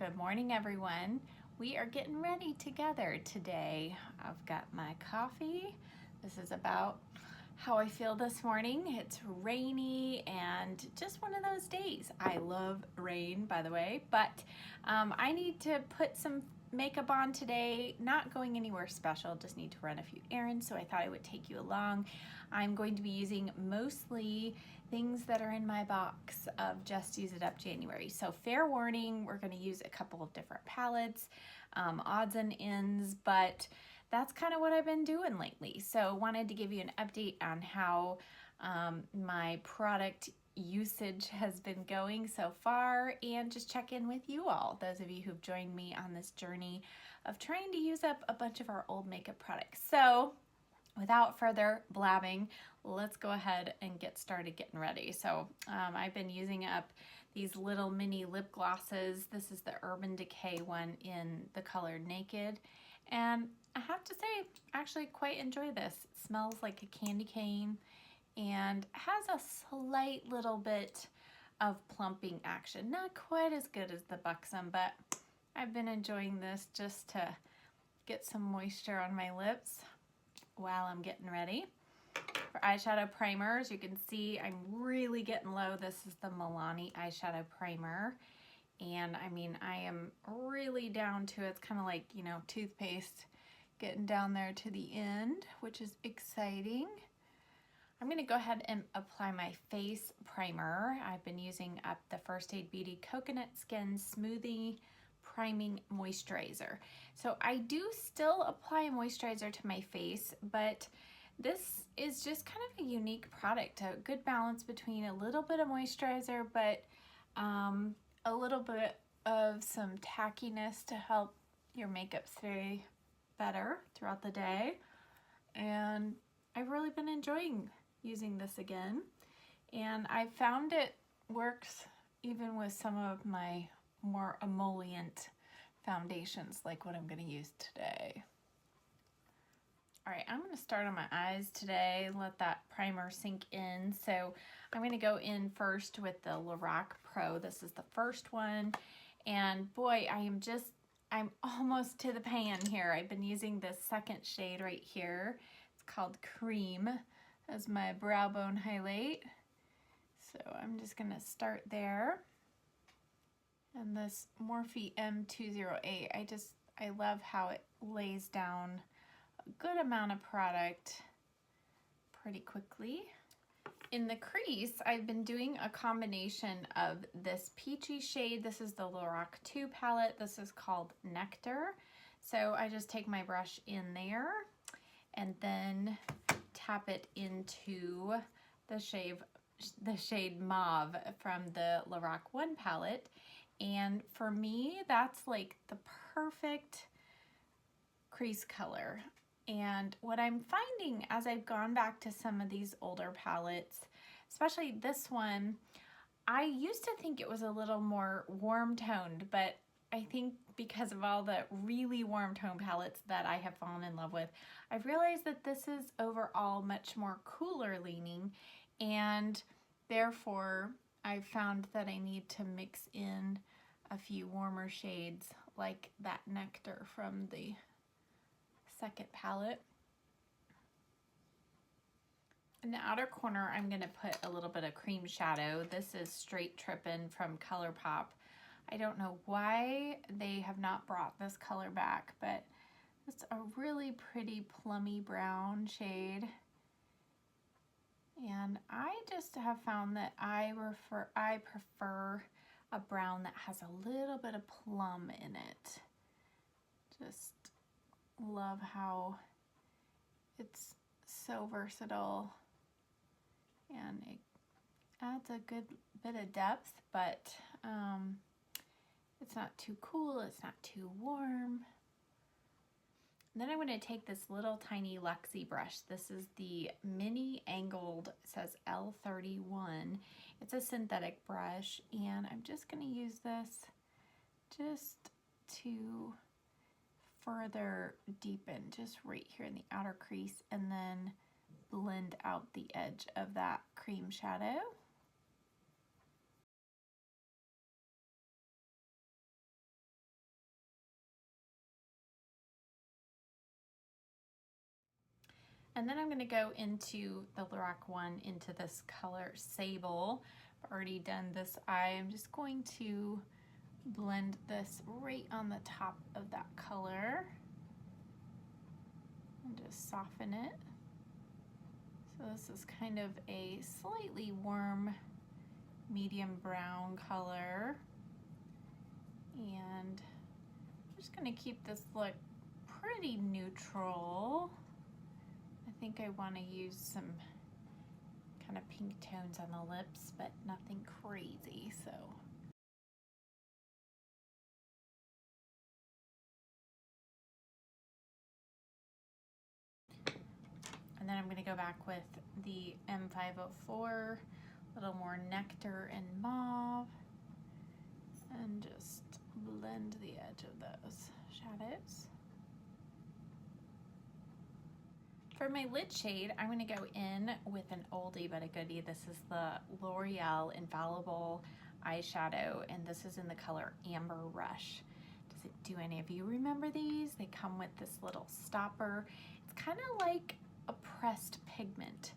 Good morning, everyone. We are getting ready together today. I've got my coffee. This is about how I feel this morning. It's rainy and just one of those days. I love rain, by the way, but I need to put some makeup on today. Not going anywhere special, just need to run a few errands, so I thought I would take you along. I'm going to be using mostly things that are in my box of Just Use It Up January. So fair warning, we're going to use a couple of different palettes, odds and ends, but that's kind of what I've been doing lately. So wanted to give you an update on how my product usage has been going so far and just check in with you all, those of you who've joined me on this journey of trying to use up a bunch of our old makeup products. So without further blabbing, let's go ahead and get started getting ready. So I've been using up these little mini lip glosses. This is the Urban Decay one in the color Naked. And I have to say, I actually quite enjoy this. It smells like a candy cane and has a slight little bit of plumping action. Not quite as good as the Buxom, but I've been enjoying this just to get some moisture on my lips while I'm getting ready. For eyeshadow primer, as you can see, I'm really getting low. This is the Milani eyeshadow primer. And I mean, I am really down to it. It's kind of like, you know, toothpaste getting down there to the end, which is exciting. I'm going to go ahead and apply my face primer. I've been using up the First Aid Beauty Coconut Skin Smoothie Priming Moisturizer. So I do still apply a moisturizer to my face, but this is just kind of a unique product, a good balance between a little bit of moisturizer, but a little bit of some tackiness to help your makeup stay better throughout the day. And I've really been enjoying using this again. And I found it works even with some of my more emollient foundations, like what I'm going to use today. All right, I'm going to start on my eyes today, let that primer sink in. So I'm going to go in first with the Lorac Pro. This is the first one. And boy, I'm almost to the pan here. I've been using this second shade right here. It's called Cream as my brow bone highlight. So I'm just going to start there. And this Morphe M208, I love how it lays down a good amount of product pretty quickly. In the crease, I've been doing a combination of this peachy shade. This is the Lorac 2 palette. This is called Nectar. So I just take my brush in there and then tap it into the shade Mauve from the Lorac 1 palette. And for me, that's like the perfect crease color. And what I'm finding as I've gone back to some of these older palettes, especially this one, I used to think it was a little more warm toned, but I think because of all the really warm tone palettes that I have fallen in love with, I've realized that this is overall much more cooler leaning, and therefore I've found that I need to mix in a few warmer shades like that Nectar from the second palette. In the outer corner, I'm going to put a little bit of cream shadow. This is Straight Trippin' from ColourPop. I don't know why they have not brought this color back, but it's a really pretty plummy brown shade. And I just have found that I prefer a brown that has a little bit of plum in it. Just love how it's so versatile and it adds a good bit of depth, but it's not too cool, it's not too warm. And then I'm going to take this little tiny Luxie brush. This is the mini angled, it says L31. It's a synthetic brush, and I'm just going to use this just to further deepen just right here in the outer crease and then blend out the edge of that cream shadow. And then I'm going to go into the Lorac one into this color Sable. I've already done this eye. I'm just going to blend this right on the top of that color and just soften it. So this is kind of a slightly warm medium brown color, and I'm just going to keep this look pretty neutral. I think I want to use some kind of pink tones on the lips, but nothing crazy. So and then I'm going to go back with the M504, a little more nectar and mauve, and just blend the edge of those shadows. For my lid shade, I'm going to go in with an oldie but a goodie. This is the L'Oreal Infallible eyeshadow, and this is in the color Amber Rush. Do any of you remember these? They come with this little stopper. It's kind of like a pressed pigment,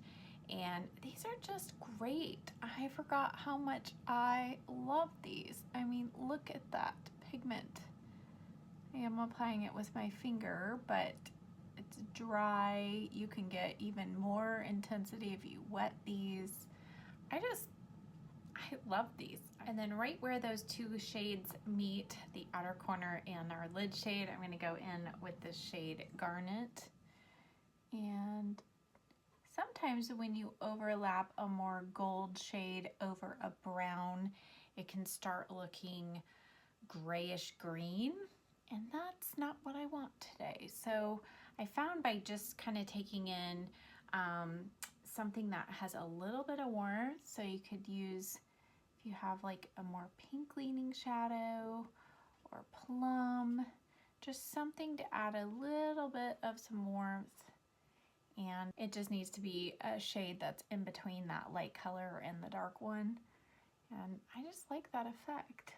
and these are just great. I forgot how much I love these. I mean, look at that pigment. I am applying it with my finger, but it's dry. You can get even more intensity if you wet these. I love these. And then right where those two shades meet, the outer corner and our lid shade, I'm going to go in with the shade Garnet. And sometimes when you overlap a more gold shade over a brown, it can start looking grayish green, and that's not what I want today. So I found by just kind of taking in something that has a little bit of warmth, so you could use, if you have like a more pink leaning shadow or plum, just something to add a little bit of some warmth. And it just needs to be a shade that's in between that light color and the dark one. And I just like that effect.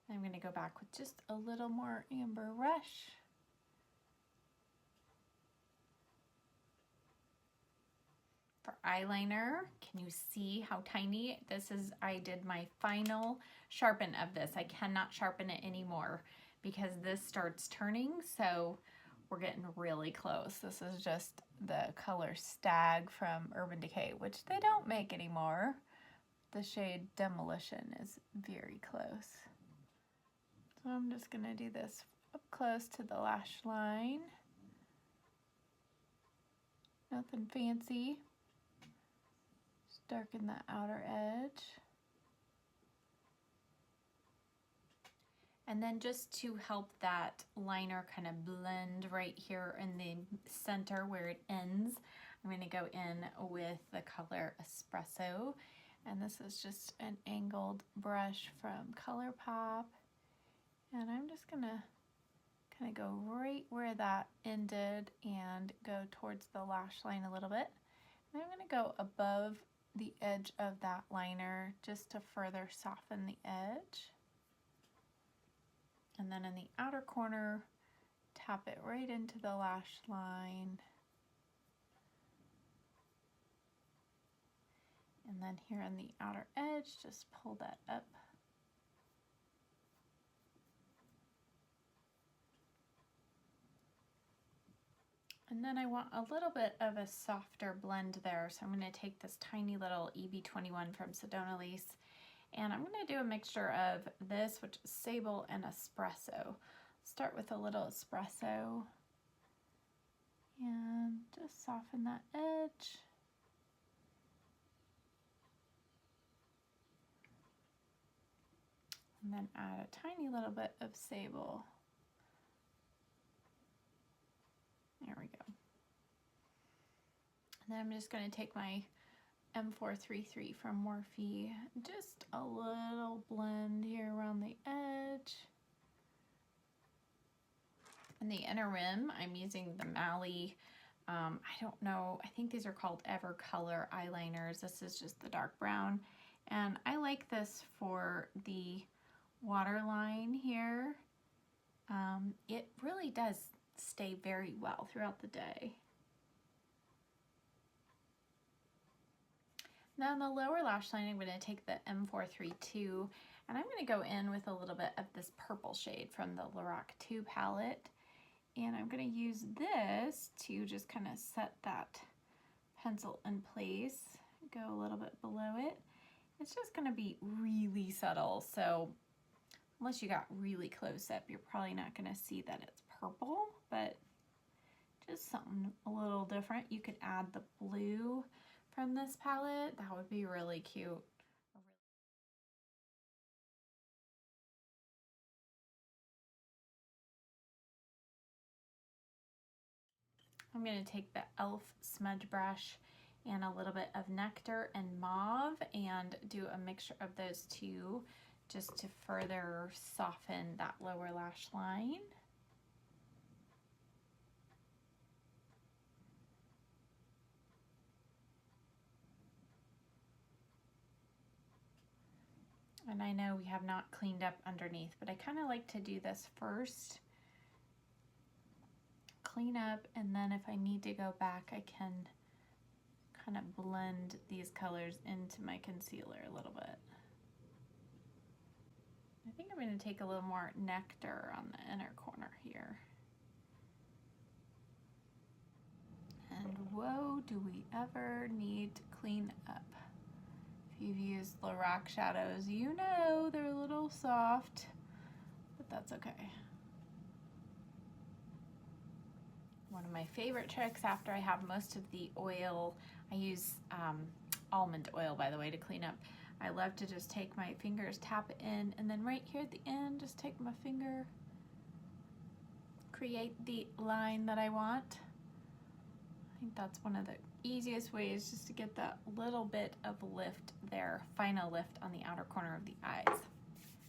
I'm going to go back with just a little more Amber Rush. For eyeliner, can you see how tiny this is? I did my final sharpen of this. I cannot sharpen it anymore because this starts turning, so we're getting really close. This is just the color Stag from Urban Decay, which they don't make anymore. The shade Demolition is very close. So I'm just gonna do this up close to the lash line. Nothing fancy. Just darken the outer edge. And then just to help that liner kind of blend right here in the center where it ends, I'm going to go in with the color Espresso. And this is just an angled brush from ColourPop. And I'm just going to kind of go right where that ended and go towards the lash line a little bit. And I'm going to go above the edge of that liner just to further soften the edge. And then in the outer corner, tap it right into the lash line. And then here on the outer edge, just pull that up. And then I want a little bit of a softer blend there. So I'm going to take this tiny little EB21 from Sedona Lace, and I'm going to do a mixture of this, which is Sable, and Espresso. Start with a little Espresso and just soften that edge. And then add a tiny little bit of Sable. There we go. And then I'm just going to take my M433 from Morphe, just a little blend here around the edge. In the inner rim, I'm using the Mally, I don't know, I think these are called Evercolor eyeliners. This is just the dark brown. And I like this for the waterline here. It really does stay very well throughout the day. Now on the lower lash line, I'm going to take the M432 and I'm going to go in with a little bit of this purple shade from the Lorac 2 palette. And I'm going to use this to just kind of set that pencil in place, go a little bit below it. It's just going to be really subtle, so unless you got really close up, you're probably not going to see that it's purple, but just something a little different. You could add the blue from this palette. That would be really cute. I'm going to take the e.l.f. smudge brush and a little bit of Nectar and Mauve and do a mixture of those two just to further soften that lower lash line. And I know we have not cleaned up underneath, but I kind of like to do this first. Clean up, and then if I need to go back, I can kind of blend these colors into my concealer a little bit. I think I'm going to take a little more Nectar on the inner corner here. And whoa, do we ever need to clean up. If you've used Lorac shadows, you know they're a little soft, but that's okay. One of my favorite tricks after I have most of the oil, I use almond oil, by the way, to clean up. I love to just take my fingers, tap it in, and then right here at the end, just take my finger, create the line that I want. I think that's one of the easiest ways, just to get that little bit of lift there, final lift on the outer corner of the eyes.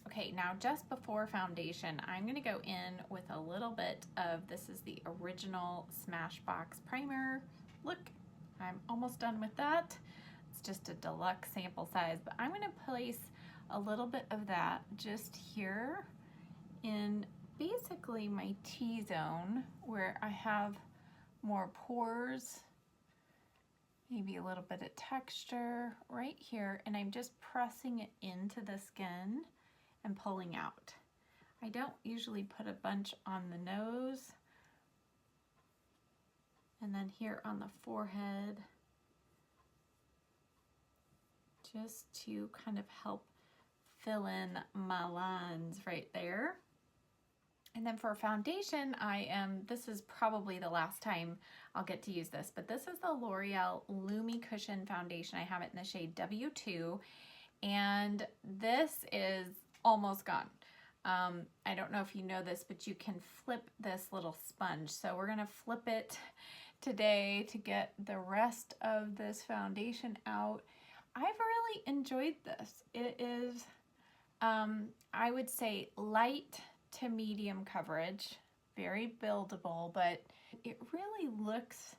Okay, now just before foundation, I'm going to go in with a little bit of, this is the original Smashbox Primer. Look, I'm almost done with that. It's just a deluxe sample size, but I'm going to place a little bit of that just here in basically my T-zone where I have more pores, maybe a little bit of texture right here, and I'm just pressing it into the skin and pulling out. I don't usually put a bunch on the nose, and then here on the forehead, just to kind of help fill in my lines right there. And then for foundation, this is probably the last time I'll get to use this, but this is the L'Oreal Lumi Cushion Foundation. I have it in the shade W2, and this is almost gone. I don't know if you know this, but you can flip this little sponge. So we're gonna flip it today to get the rest of this foundation out. I've really enjoyed this. It is, I would say, light to medium coverage, very buildable, but it really looks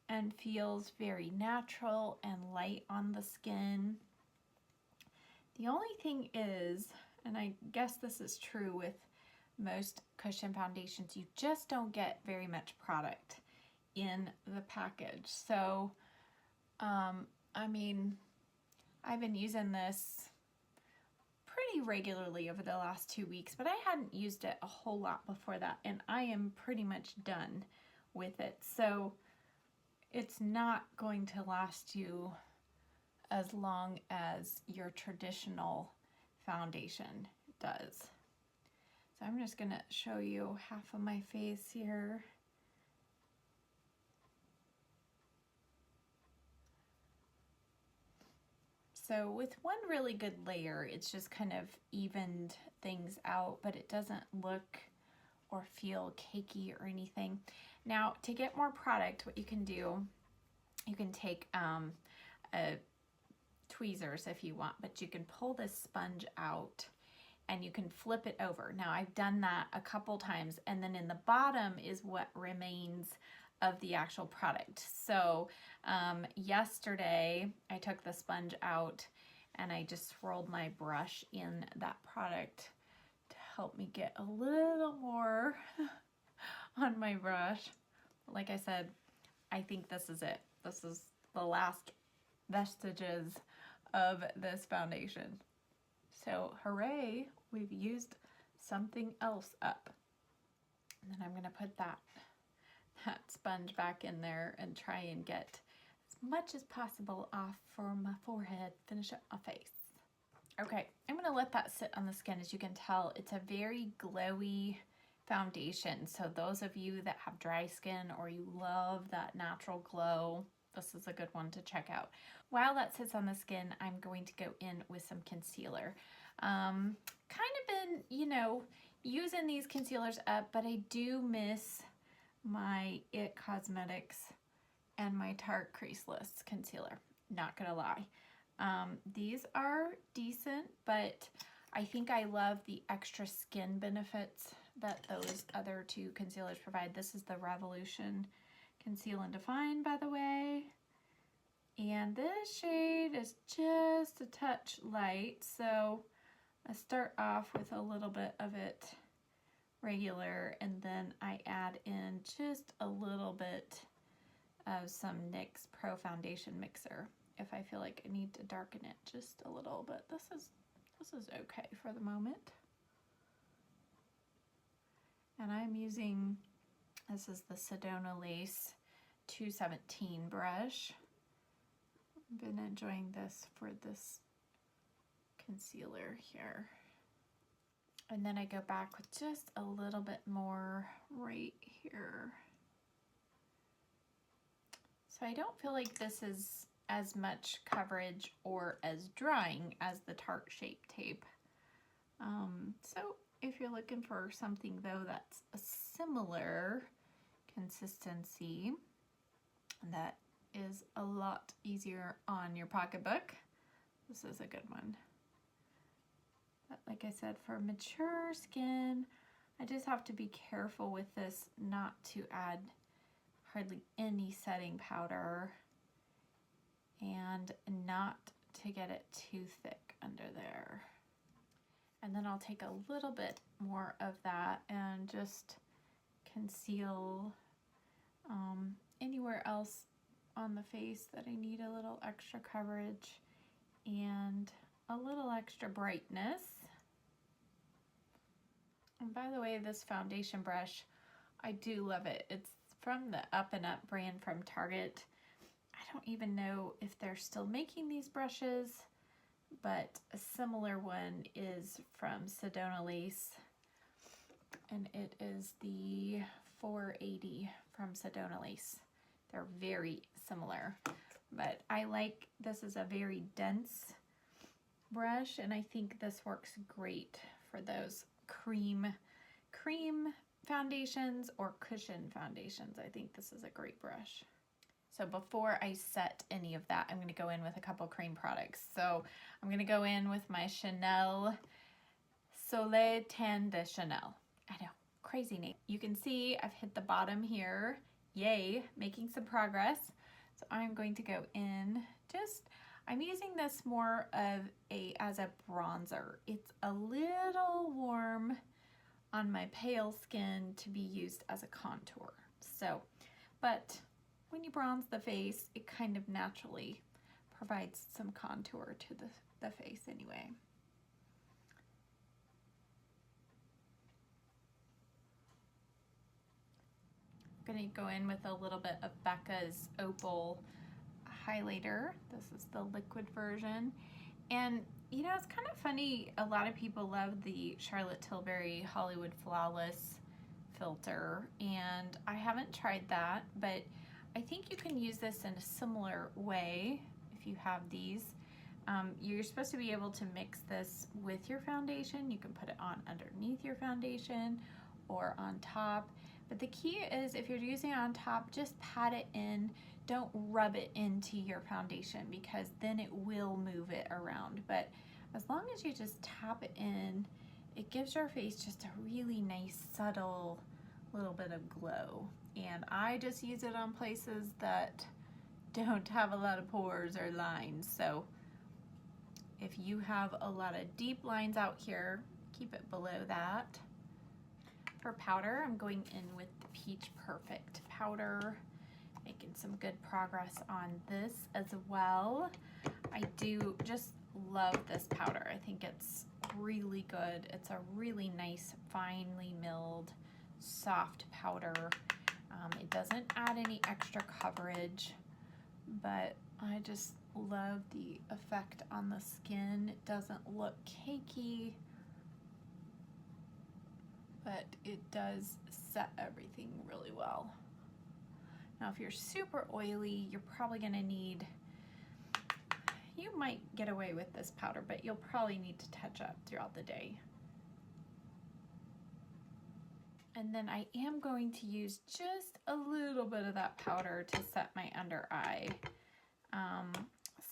and feels very natural and light on the skin. The only thing is, and I guess this is true with most cushion foundations, you just don't get very much product in the package. So, I mean, I've been using this pretty regularly over the last 2 weeks, but I hadn't used it a whole lot before that, and I am pretty much done with it. So it's not going to last you as long as your traditional foundation does. So I'm just gonna show you half of my face here. So with one really good layer, it's just kind of evened things out, but it doesn't look or feel cakey or anything. Now, to get more product, what you can do, you can take tweezers if you want, but you can pull this sponge out and you can flip it over. Now, I've done that a couple times, and then in the bottom is what remains of the actual product. So yesterday I took the sponge out and I just swirled my brush in that product to help me get a little more on my brush. Like I said, I think this is it. This is the last vestiges of this foundation. So hooray, we've used something else up. And then I'm gonna put that sponge back in there and try and get as much as possible off for my forehead, finish up my face. Okay, I'm gonna let that sit on the skin. As you can tell, it's a very glowy foundation. So those of you that have dry skin or you love that natural glow, this is a good one to check out. While that sits on the skin, I'm going to go in with some concealer. Kind of been, you know, using these concealers up, but I do miss my It Cosmetics and my Tarte Creaseless concealer, not gonna lie. These are decent, but I think I love the extra skin benefits that those other two concealers provide. This is the Revolution Conceal and Define, by the way. And this shade is just a touch light, so I start off with a little bit of it regular, and then I add in just a little bit of some NYX Pro Foundation Mixer if I feel like I need to darken it just a little bit. This is okay for the moment. And I'm using, this is the Sedona Lace 217 brush. I've been enjoying this for this concealer here. And then I go back with just a little bit more right here. So I don't feel like this is as much coverage or as drying as the Tarte Shape Tape. So if you're looking for something though that's a similar consistency that is a lot easier on your pocketbook, this is a good one. But like I said, for mature skin, I just have to be careful with this not to add hardly any setting powder and not to get it too thick under there. And then I'll take a little bit more of that and just conceal anywhere else on the face that I need a little extra coverage and a little extra brightness. And by the way, this foundation brush, I do love it. It's from the Up and Up brand from Target. I don't even know if they're still making these brushes, but a similar one is from Sedona Lace, and it is the 480 from Sedona Lace. They're very similar, but I like, this is a very dense brush, and I think this works great for those cream foundations or cushion foundations. I think this is a great brush. So before I set any of that, I'm going to go in with a couple cream products. So I'm going to go in with my Chanel Soleil Tan de Chanel. I know, crazy name. You can see I've hit the bottom here. Yay, making some progress. So I'm going to go in just, I'm using this more of as a bronzer. It's a little warm on my pale skin to be used as a contour. So, but when you bronze the face, it kind of naturally provides some contour to the face anyway. I'm gonna go in with a little bit of Becca's Opal highlighter. This is the liquid version. And you know, it's kind of funny, a lot of people love the Charlotte Tilbury Hollywood Flawless filter, and I haven't tried that, but I think you can use this in a similar way if you have these. You're supposed to be able to mix this with your foundation. You can put it on underneath your foundation or on top. But the key is if you're using it on top, just pat it in. Don't rub it into your foundation because then it will move it around. But as long as you just tap it in, it gives your face just a really nice, subtle little bit of glow. And I just use it on places that don't have a lot of pores or lines. So if you have a lot of deep lines out here, keep it below that. For powder, I'm going in with the Peach Perfect powder, making some good progress on this as well. I do just love this powder. I think it's really good. It's a really nice, finely milled, soft powder. It doesn't add any extra coverage, but I just love the effect on the skin. It doesn't look cakey, but it does set everything really well. Now, if you're super oily, you're probably gonna need, you might get away with this powder, but you'll probably need to touch up throughout the day. And then I am going to use just a little bit of that powder to set my under eye.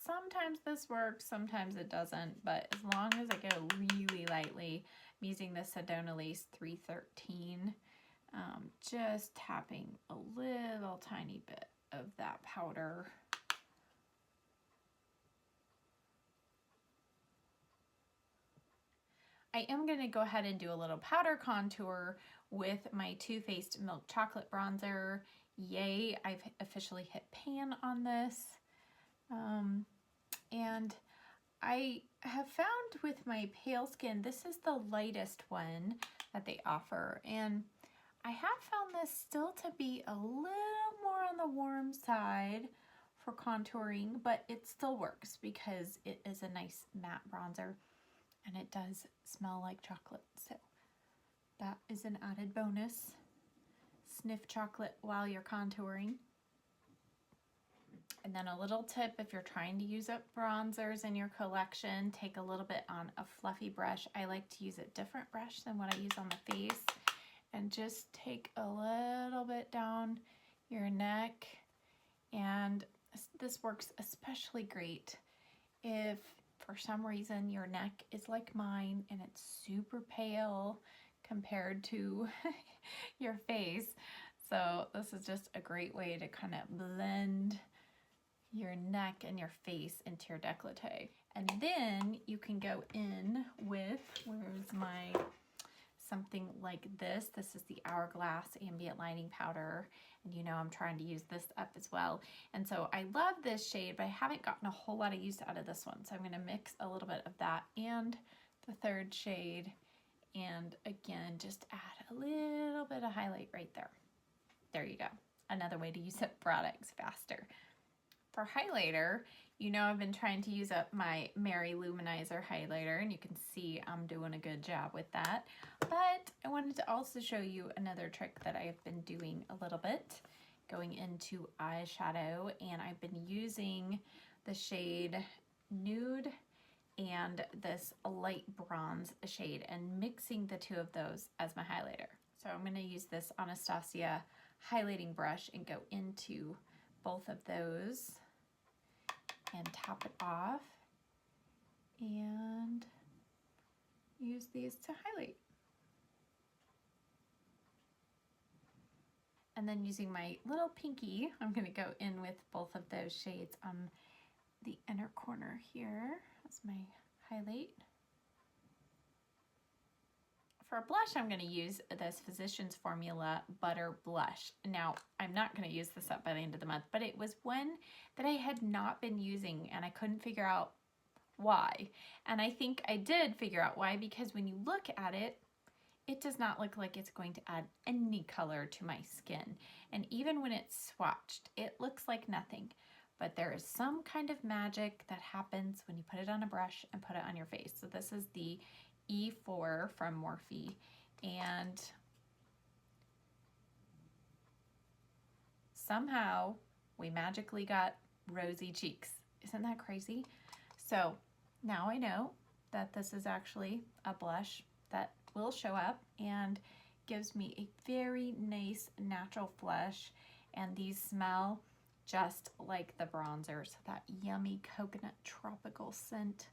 Sometimes this works, sometimes it doesn't, but as long as I go really lightly, I'm using the Sedona Lace 313, just tapping a little tiny bit of that powder. I am going to go ahead and do a little powder contour with my Too Faced Milk Chocolate Bronzer. Yay, I've officially hit pan on this. And I have found with my pale skin, this is the lightest one that they offer. And I have found this still to be a little more on the warm side for contouring, but it still works because it is a nice matte bronzer and it does smell like chocolate. So that is an added bonus. Sniff chocolate while you're contouring. And then a little tip, if you're trying to use up bronzers in your collection, take a little bit on a fluffy brush. I like to use a different brush than what I use on the face. And just take a little bit down your neck. And this works especially great if for some reason your neck is like mine and it's super pale compared to your face. So this is just a great way to kind of blend your neck and your face into your décolleté. And then you can go in with, where's my, something like this. This is the Hourglass Ambient Lighting Powder. And you know I'm trying to use this up as well. And so I love this shade, but I haven't gotten a whole lot of use out of this one. So I'm gonna mix a little bit of that and the third shade. And again, just add a little bit of highlight right there. There you go. Another way to use up products faster. For highlighter, you know I've been trying to use up my Mary Luminizer highlighter, and you can see I'm doing a good job with that. But I wanted to also show you another trick that I've been doing a little bit, going into eyeshadow, and I've been using the shade Nude and this light bronze shade and mixing the two of those as my highlighter. So I'm going to use this Anastasia highlighting brush and go into both of those and top it off and use these to highlight. And then using my little pinky, I'm going to go in with both of those shades on the inner corner here as my highlight. For a blush, I'm going to use this Physicians Formula Butter Blush. Now, I'm not going to use this up by the end of the month, but it was one that I had not been using and I couldn't figure out why. And I think I did figure out why, because when you look at it, it does not look like it's going to add any color to my skin. And even when it's swatched, it looks like nothing. But there is some kind of magic that happens when you put it on a brush and put it on your face. So this is the E4 from Morphe, and somehow we magically got rosy cheeks. Isn't that crazy? So now I know that this is actually a blush that will show up and gives me a very nice natural flush, and these smell just like the bronzers, that yummy coconut tropical scent.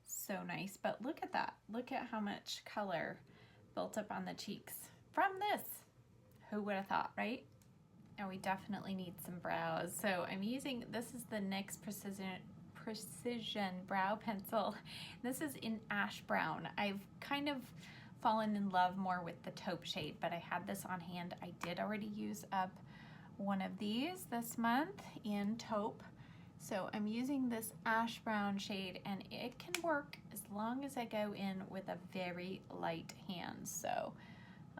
So nice. But look at that. Look at how much color built up on the cheeks from this. Who would have thought, right? Now we definitely need some brows. So I'm using, this is the NYX Precision Brow Pencil. This is in Ash Brown. I've kind of fallen in love more with the taupe shade, but I had this on hand. I did already use up one of these this month in taupe. So I'm using this ash brown shade, and it can work as long as I go in with a very light hand. So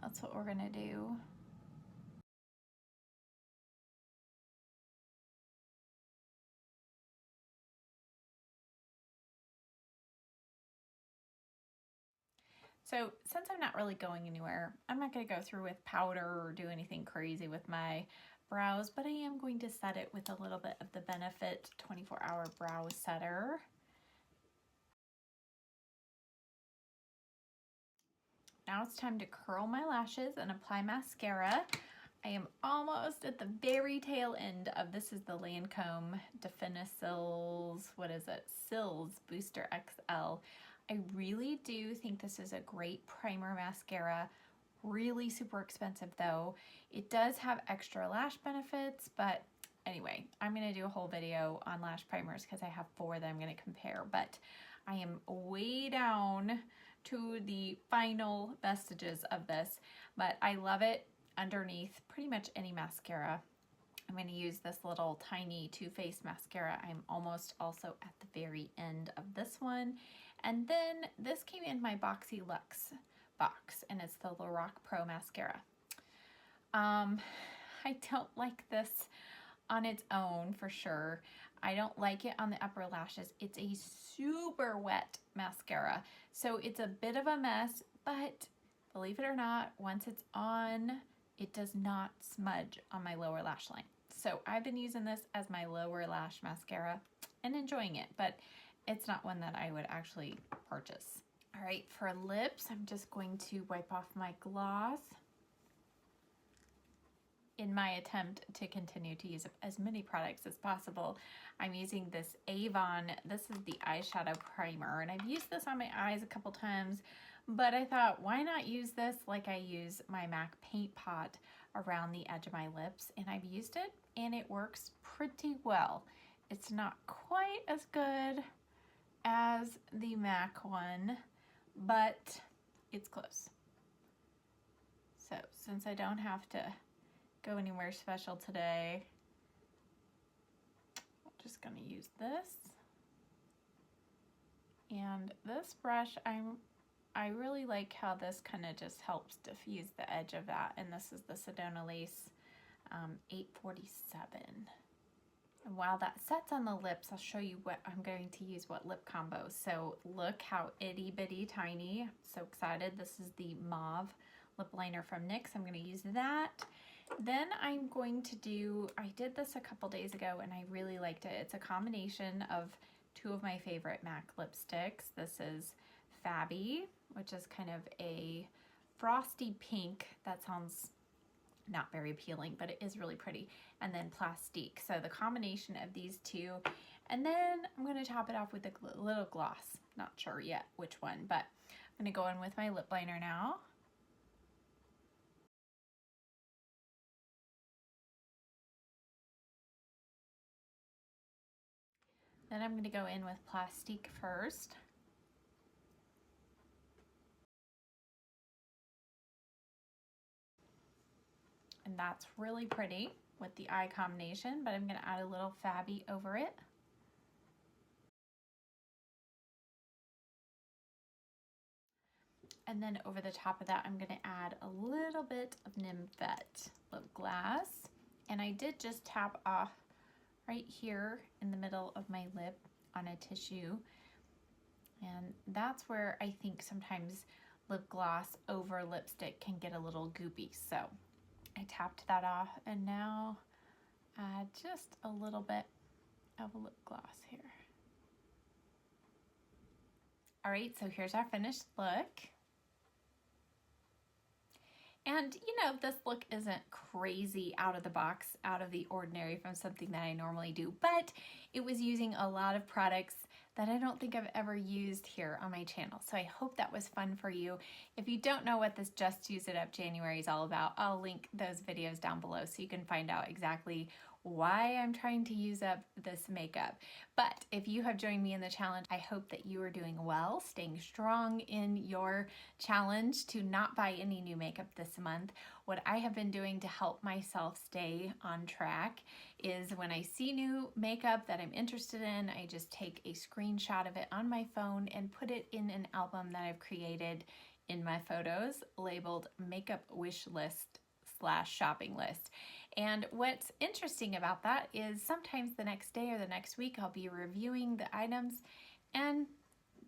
that's what we're gonna do. So since I'm not really going anywhere, I'm not going to go through with powder or do anything crazy with my brows, but I am going to set it with a little bit of the Benefit 24-Hour Brow Setter. Now it's time to curl my lashes and apply mascara. I am almost at the very tail end of, this is the Lancome Definicils, what is it? Sills Booster XL. I really do think this is a great primer mascara. Really super expensive though. It does have extra lash benefits, but anyway, I'm gonna do a whole video on lash primers because I have 4 that I'm gonna compare, but I am way down to the final vestiges of this, but I love it underneath pretty much any mascara. I'm going to use this little tiny Too Faced mascara. I'm almost also at the very end of this one. And then this came in my Boxy Luxe box, and it's the Lorac Pro Mascara. I don't like this on its own for sure. I don't like it on the upper lashes. It's a super wet mascara, so it's a bit of a mess, but believe it or not, once it's on, it does not smudge on my lower lash line. So I've been using this as my lower lash mascara and enjoying it, but it's not one that I would actually purchase. All right, for lips, I'm just going to wipe off my gloss in my attempt to continue to use as many products as possible. I'm using this Avon, this is the eyeshadow primer, and I've used this on my eyes a couple times, but I thought, why not use this like I use my MAC paint pot around the edge of my lips, and I've used it and it works pretty well. It's not quite as good as the MAC one, but it's close. So since I don't have to go anywhere special today, I'm just gonna use this. And this brush, I really like how this kind of just helps diffuse the edge of that, and this is the Sedona Lace 847. And while that sets on the lips, I'll show you what I'm going to use, what lip combo. So look how itty bitty tiny. I'm so excited. This is the mauve lip liner from NYX. I'm going to use that. Then I'm going to do, I did this a couple days ago and I really liked it. It's a combination of 2 of my favorite MAC lipsticks. This is Fabby, which is kind of a frosty pink. That sounds not very appealing, but it is really pretty. And then Plastique. So the combination of these 2. And then I'm going to top it off with a little gloss. Not sure yet which one, but I'm going to go in with my lip liner now. Then I'm going to go in with Plastique first. And that's really pretty with the eye combination, but I'm going to add a little Fabby over it. And then over the top of that, I'm going to add a little bit of Nymphette lip gloss. And I did just tap off right here in the middle of my lip on a tissue. And that's where I think sometimes lip gloss over lipstick can get a little goopy. So I tapped that off, and now add just a little bit of lip gloss here. All right, so here's our finished look. And you know, this look isn't crazy out of the box, out of the ordinary from something that I normally do, but it was using a lot of products that I don't think I've ever used here on my channel. So I hope that was fun for you. If you don't know what this Just Use It Up January is all about, I'll link those videos down below so you can find out exactly why I'm trying to use up this makeup. But if you have joined me in the challenge, I hope that you are doing well, staying strong in your challenge to not buy any new makeup this month. What I have been doing to help myself stay on track is when I see new makeup that I'm interested in, I just take a screenshot of it on my phone and put it in an album that I've created in my photos labeled Makeup Wish List / shopping list. And what's interesting about that is sometimes the next day or the next week I'll be reviewing the items and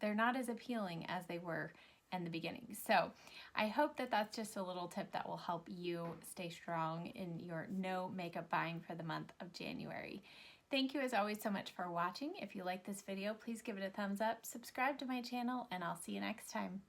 they're not as appealing as they were in the beginning. So I hope that that's just a little tip that will help you stay strong in your no makeup buying for the month of January. Thank you as always so much for watching. If you like this video, please give it a thumbs up, subscribe to my channel, and I'll see you next time.